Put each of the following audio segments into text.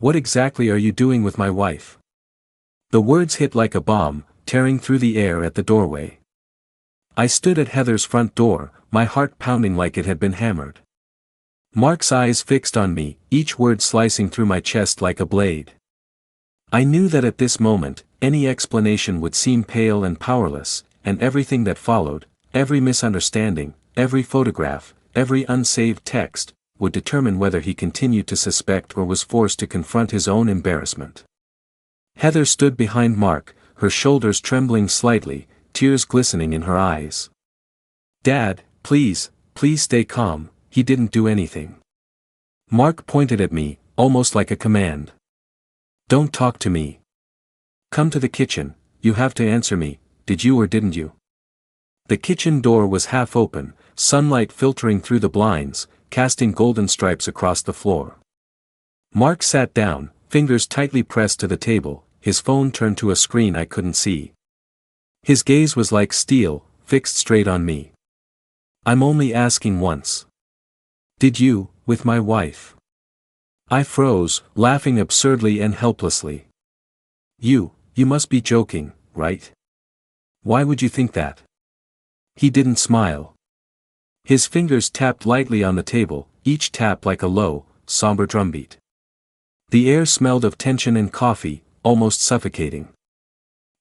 What exactly are you doing with my wife? The words hit like a bomb, tearing through the air at the doorway. I stood at Heather's front door, my heart pounding like it had been hammered. Mark's eyes fixed on me, each word slicing through my chest like a blade. I knew that at this moment, any explanation would seem pale and powerless, and everything that followed, every misunderstanding, every photograph, every unsaved text, would determine whether he continued to suspect or was forced to confront his own embarrassment. Heather stood behind Mark, her shoulders trembling slightly, tears glistening in her eyes. "Dad, please stay calm, he didn't do anything." Mark pointed at me, almost like a command. "Don't talk to me. Come to the kitchen, you have to answer me, did you or didn't you?" The kitchen door was half open, sunlight filtering through the blinds, casting golden stripes across the floor. Mark sat down, fingers tightly pressed to the table, his phone turned to a screen I couldn't see. His gaze was like steel, fixed straight on me. "I'm only asking once. Did you, with my wife?" I froze, laughing absurdly and helplessly. You must be joking, right? Why would you think that?" He didn't smile. His fingers tapped lightly on the table, each tap like a low, somber drumbeat. The air smelled of tension and coffee, almost suffocating.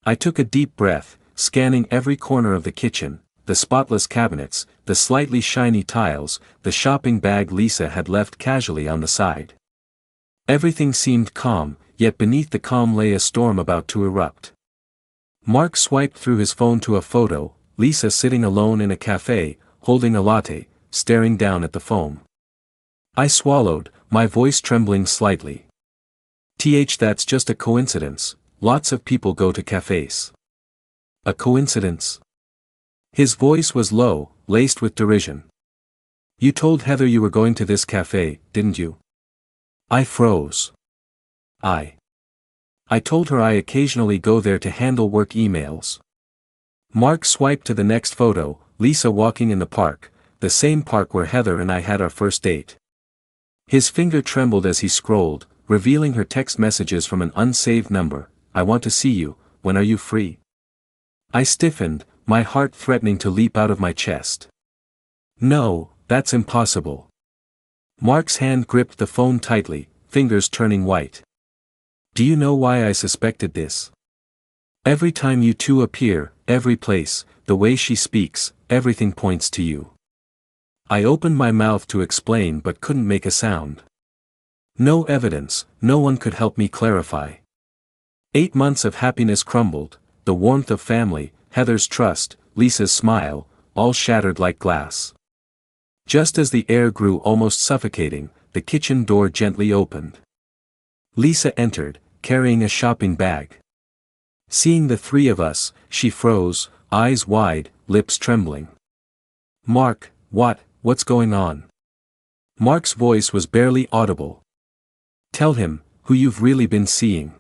I took a deep breath, scanning every corner of the kitchen, the spotless cabinets, the slightly shiny tiles, the shopping bag Lisa had left casually on the side. Everything seemed calm, yet beneath the calm lay a storm about to erupt. Mark swiped through his phone to a photo, Lisa sitting alone in a cafe, holding a latte, staring down at the foam. I swallowed, my voice trembling slightly. That's just a coincidence, lots of people go to cafes. A coincidence? His voice was low, laced with derision. You told Heather you were going to this cafe, didn't you? I froze. I told her I occasionally go there to handle work emails. Mark swiped to the next photo, Lisa walking in the park, the same park where Heather and I had our first date. His finger trembled as he scrolled, revealing her text messages from an unsaved number. "I want to see you, when are you free?" I stiffened, my heart threatening to leap out of my chest. "No, that's impossible." Mark's hand gripped the phone tightly, fingers turning white. "Do you know why I suspected this? Every time you two appear, every place, the way she speaks, everything points to you." I opened my mouth to explain but couldn't make a sound. No evidence, no one could help me clarify. 8 months of happiness crumbled, the warmth of family, Heather's trust, Lisa's smile, all shattered like glass. Just as the air grew almost suffocating, the kitchen door gently opened. Lisa entered, carrying a shopping bag. Seeing the three of us, she froze, eyes wide, lips trembling. "Mark, what's going on?" Mark's voice was barely audible. "Tell him, who you've really been seeing."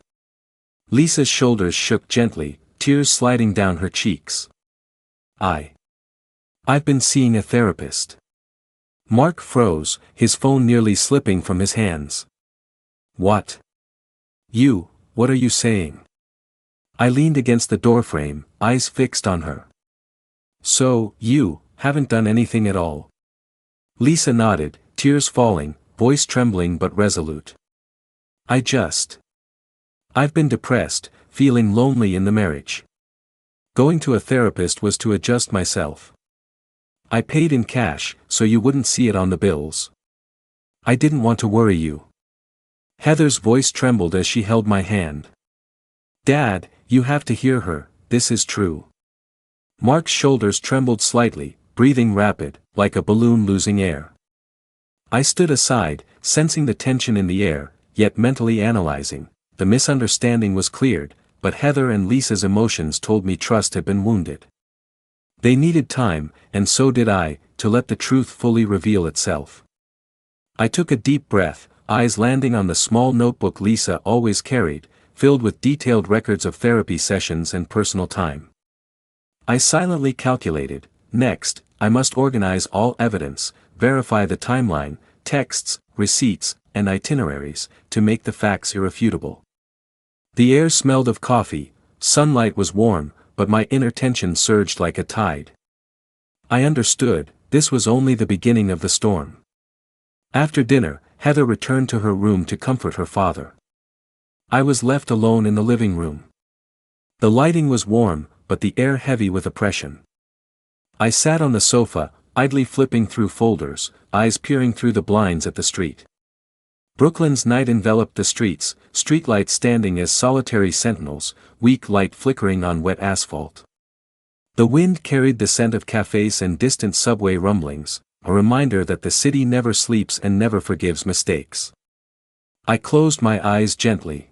Lisa's shoulders shook gently, tears sliding down her cheeks. I've been seeing a therapist." Mark froze, his phone nearly slipping from his hands. What are you saying?" I leaned against the doorframe, eyes fixed on her. "So, you haven't done anything at all?" Lisa nodded, tears falling, voice trembling but resolute. I've been depressed, feeling lonely in the marriage. Going to a therapist was to adjust myself. I paid in cash, so you wouldn't see it on the bills. I didn't want to worry you." Heather's voice trembled as she held my hand. "Dad, you have to hear her, this is true." Mark's shoulders trembled slightly, breathing rapid, like a balloon losing air. I stood aside, sensing the tension in the air, yet mentally analyzing. The misunderstanding was cleared, but Heather and Lisa's emotions told me trust had been wounded. They needed time, and so did I, to let the truth fully reveal itself. I took a deep breath, eyes landing on the small notebook Lisa always carried, filled with detailed records of therapy sessions and personal time. I silently calculated, next, I must organize all evidence, verify the timeline, texts, receipts, and itineraries, to make the facts irrefutable. The air smelled of coffee, sunlight was warm, but my inner tension surged like a tide. I understood, this was only the beginning of the storm. After dinner, Heather returned to her room to comfort her father. I was left alone in the living room. The lighting was warm, but the air heavy with oppression. I sat on the sofa, idly flipping through folders, eyes peering through the blinds at the street. Brooklyn's night enveloped the streets, streetlights standing as solitary sentinels, weak light flickering on wet asphalt. The wind carried the scent of cafes and distant subway rumblings, a reminder that the city never sleeps and never forgives mistakes. I closed my eyes gently.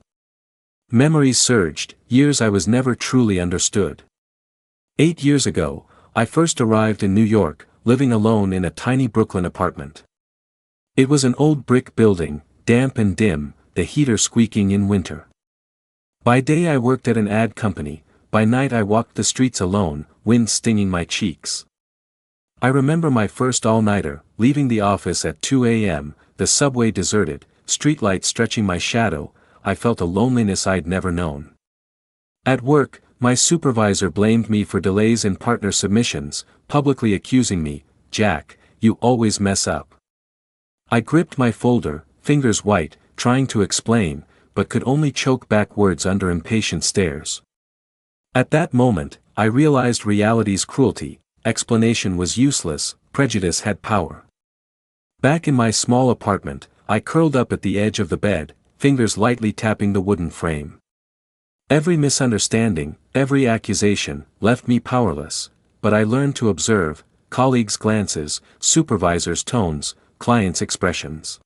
Memories surged, years I was never truly understood. 8 years ago, I first arrived in New York, living alone in a tiny Brooklyn apartment. It was an old brick building, damp and dim, the heater squeaking in winter. By day I worked at an ad company, by night I walked the streets alone, wind stinging my cheeks. I remember my first all-nighter, leaving the office at 2 a.m., the subway deserted, streetlights stretching my shadow. I felt a loneliness I'd never known. At work, my supervisor blamed me for delays in partner submissions, publicly accusing me, "Jack, you always mess up." I gripped my folder, fingers white, trying to explain, but could only choke back words under impatient stares. At that moment, I realized reality's cruelty. Explanation was useless, prejudice had power. Back in my small apartment, I curled up at the edge of the bed, fingers lightly tapping the wooden frame. Every misunderstanding, every accusation, left me powerless, but I learned to observe, colleagues' glances, supervisors' tones, clients' expressions.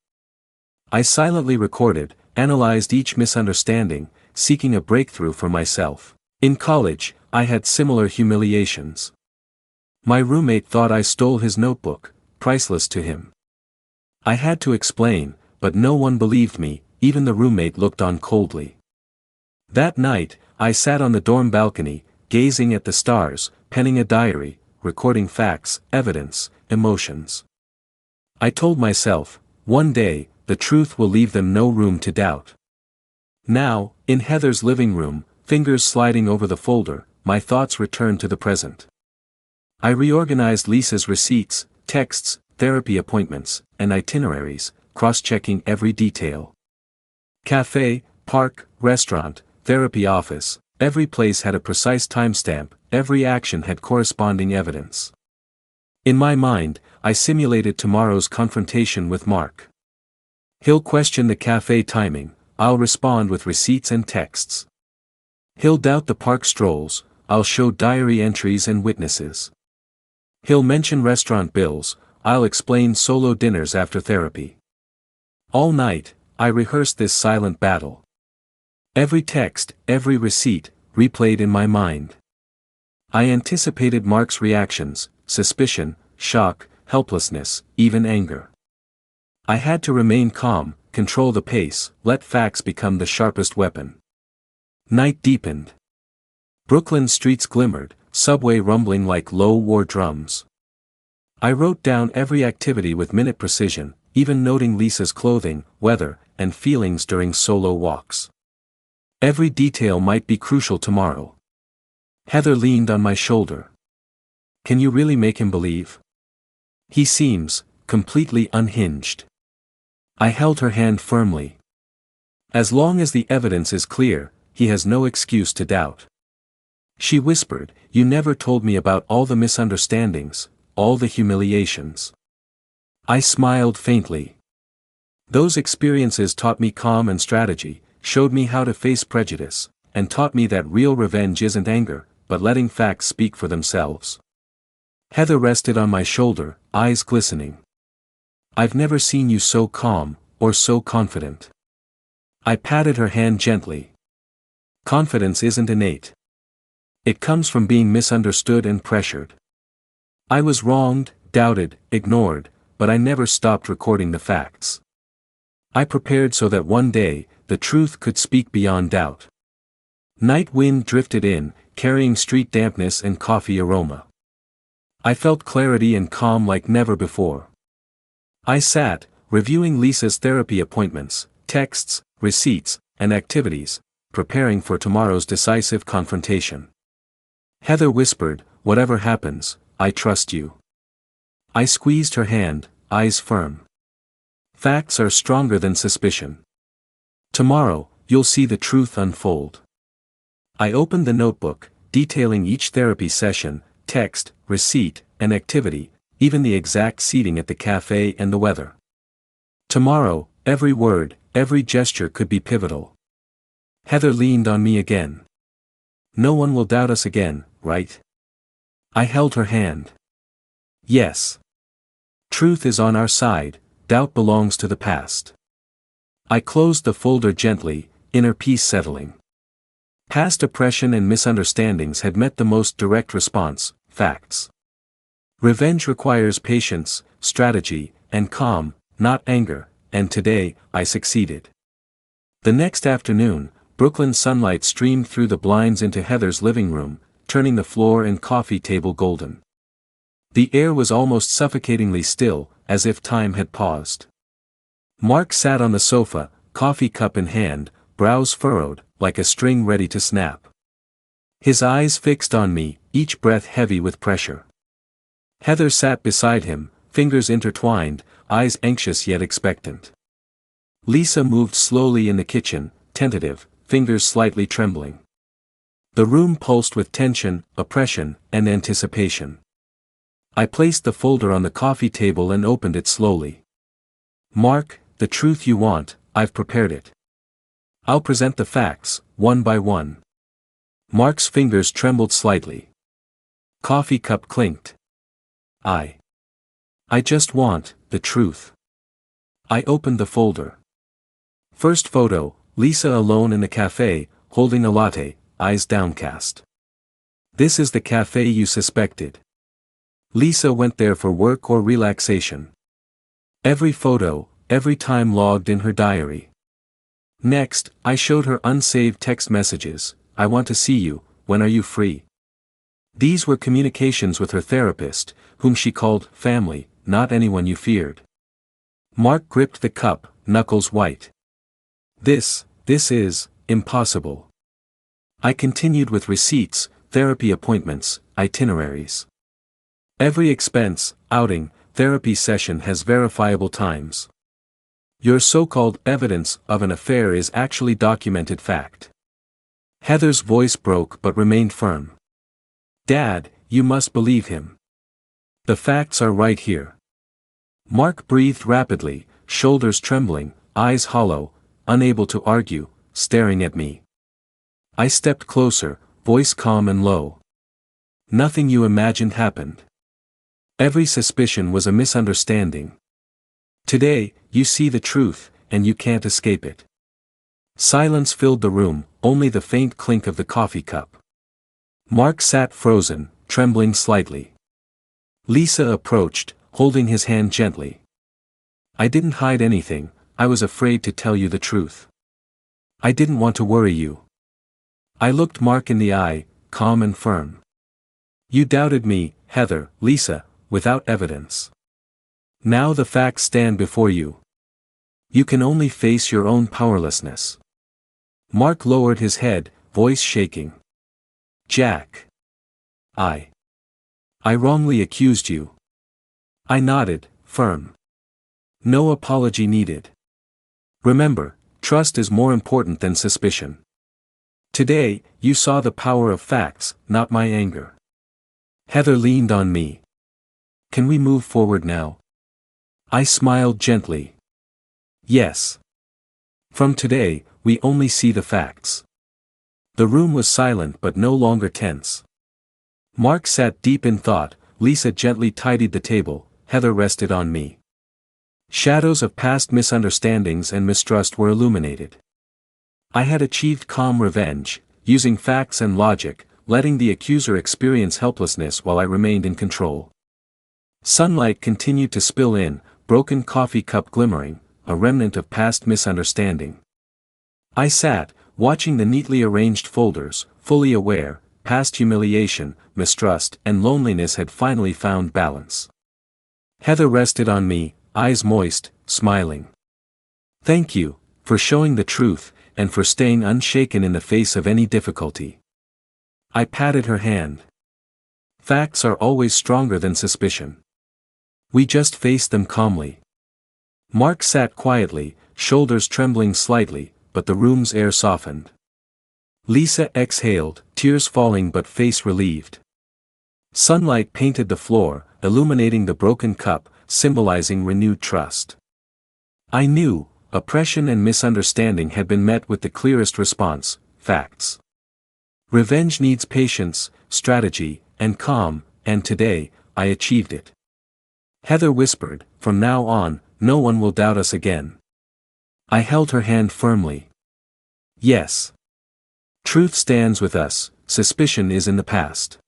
I silently recorded, analyzed each misunderstanding, seeking a breakthrough for myself. In college, I had similar humiliations. My roommate thought I stole his notebook, priceless to him. I had to explain, but no one believed me, even the roommate looked on coldly. That night, I sat on the dorm balcony, gazing at the stars, penning a diary, recording facts, evidence, emotions. I told myself, one day, the truth will leave them no room to doubt. Now, in Heather's living room, fingers sliding over the folder, my thoughts returned to the present. I reorganized Lisa's receipts, texts, therapy appointments, and itineraries, cross-checking every detail. Cafe, park, restaurant, therapy office, every place had a precise timestamp, every action had corresponding evidence. In my mind, I simulated tomorrow's confrontation with Mark. He'll question the cafe timing, I'll respond with receipts and texts. He'll doubt the park strolls, I'll show diary entries and witnesses. He'll mention restaurant bills, I'll explain solo dinners after therapy. All night, I rehearsed this silent battle. Every text, every receipt, replayed in my mind. I anticipated Mark's reactions, suspicion, shock, helplessness, even anger. I had to remain calm, control the pace, let facts become the sharpest weapon. Night deepened. Brooklyn's streets glimmered, subway rumbling like low war drums. I wrote down every activity with minute precision, even noting Lisa's clothing, weather, and feelings during solo walks. Every detail might be crucial tomorrow. Heather leaned on my shoulder. "Can you really make him believe? He seems completely unhinged." I held her hand firmly. "As long as the evidence is clear, he has no excuse to doubt." She whispered, "You never told me about all the misunderstandings, all the humiliations." I smiled faintly. Those experiences taught me calm and strategy, showed me how to face prejudice, and taught me that real revenge isn't anger, but letting facts speak for themselves. Heather rested on my shoulder, eyes glistening. "I've never seen you so calm, or so confident." I patted her hand gently. "Confidence isn't innate. It comes from being misunderstood and pressured. I was wronged, doubted, ignored, but I never stopped recording the facts. I prepared so that one day, the truth could speak beyond doubt." Night wind drifted in, carrying street dampness and coffee aroma. I felt clarity and calm like never before. I sat, reviewing Lisa's therapy appointments, texts, receipts, and activities, preparing for tomorrow's decisive confrontation. Heather whispered, "Whatever happens, I trust you." I squeezed her hand, eyes firm. Facts are stronger than suspicion. Tomorrow, you'll see the truth unfold. I opened the notebook, detailing each therapy session, text, receipt, and activity, even the exact seating at the cafe and the weather. Tomorrow, every word, every gesture could be pivotal. Heather leaned on me again. "No one will doubt us again, right?" I held her hand. "Yes. Truth is on our side, doubt belongs to the past." I closed the folder gently, inner peace settling. Past oppression and misunderstandings had met the most direct response, facts. Revenge requires patience, strategy, and calm, not anger, and today, I succeeded. The next afternoon, Brooklyn sunlight streamed through the blinds into Heather's living room, turning the floor and coffee table golden. The air was almost suffocatingly still, as if time had paused. Mark sat on the sofa, coffee cup in hand, brows furrowed, like a string ready to snap. His eyes fixed on me, each breath heavy with pressure. Heather sat beside him, fingers intertwined, eyes anxious yet expectant. Lisa moved slowly in the kitchen, tentative, fingers slightly trembling. The room pulsed with tension, oppression, and anticipation. I placed the folder on the coffee table and opened it slowly. "Mark, the truth you want, I've prepared it. I'll present the facts, one by one." Mark's fingers trembled slightly. Coffee cup clinked. I just want the truth." I opened the folder. First photo, Lisa alone in the cafe, holding a latte, eyes downcast. "This is the cafe you suspected." Lisa went there for work or relaxation. Every photo, every time logged in her diary. Next, I showed her unsaved text messages, "I want to see you, when are you free?" These were communications with her therapist, whom she called family, not anyone you feared. Mark gripped the cup, knuckles white. This is impossible." I continued with receipts, therapy appointments, itineraries. Every expense, outing, therapy session has verifiable times. Your so-called evidence of an affair is actually documented fact. Heather's voice broke but remained firm. "Dad, you must believe him. The facts are right here." Mark breathed rapidly, shoulders trembling, eyes hollow, unable to argue, staring at me. I stepped closer, voice calm and low. "Nothing you imagined happened. Every suspicion was a misunderstanding. Today, you see the truth, and you can't escape it." Silence filled the room, only the faint clink of the coffee cup. Mark sat frozen, trembling slightly. Lisa approached, holding his hand gently. "I didn't hide anything, I was afraid to tell you the truth. I didn't want to worry you." I looked Mark in the eye, calm and firm. "You doubted me, Heather, Lisa, without evidence. Now the facts stand before you. You can only face your own powerlessness." Mark lowered his head, voice shaking. "Jack. I wrongly accused you." I nodded, firm. "No apology needed. Remember, trust is more important than suspicion. Today, you saw the power of facts, not my anger." Heather leaned on me. "Can we move forward now?" I smiled gently. "Yes. From today, we only see the facts." The room was silent but no longer tense. Mark sat deep in thought, Lisa gently tidied the table, Heather rested on me. Shadows of past misunderstandings and mistrust were illuminated. I had achieved calm revenge, using facts and logic, letting the accuser experience helplessness while I remained in control. Sunlight continued to spill in, broken coffee cup glimmering, a remnant of past misunderstanding. I sat, watching the neatly arranged folders, fully aware, past humiliation, mistrust, and loneliness had finally found balance. Heather rested on me, eyes moist, smiling. Thank you, for showing the truth, and for staying unshaken in the face of any difficulty. I patted her hand. Facts are always stronger than suspicion. We just faced them calmly. Mark sat quietly, shoulders trembling slightly, but the room's air softened. Lisa exhaled, tears falling but face relieved. Sunlight painted the floor, illuminating the broken cup, symbolizing renewed trust. I knew, oppression and misunderstanding had been met with the clearest response: facts. Revenge needs patience, strategy, and calm, and today, I achieved it. Heather whispered, from now on, no one will doubt us again. I held her hand firmly. Yes. Truth stands with us, suspicion is in the past.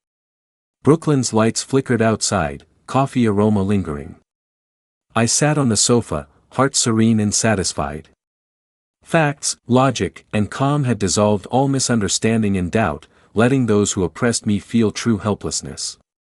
Brooklyn's lights flickered outside, coffee aroma lingering. I sat on the sofa, heart serene and satisfied. Facts, logic, and calm had dissolved all misunderstanding and doubt, letting those who oppressed me feel true helplessness.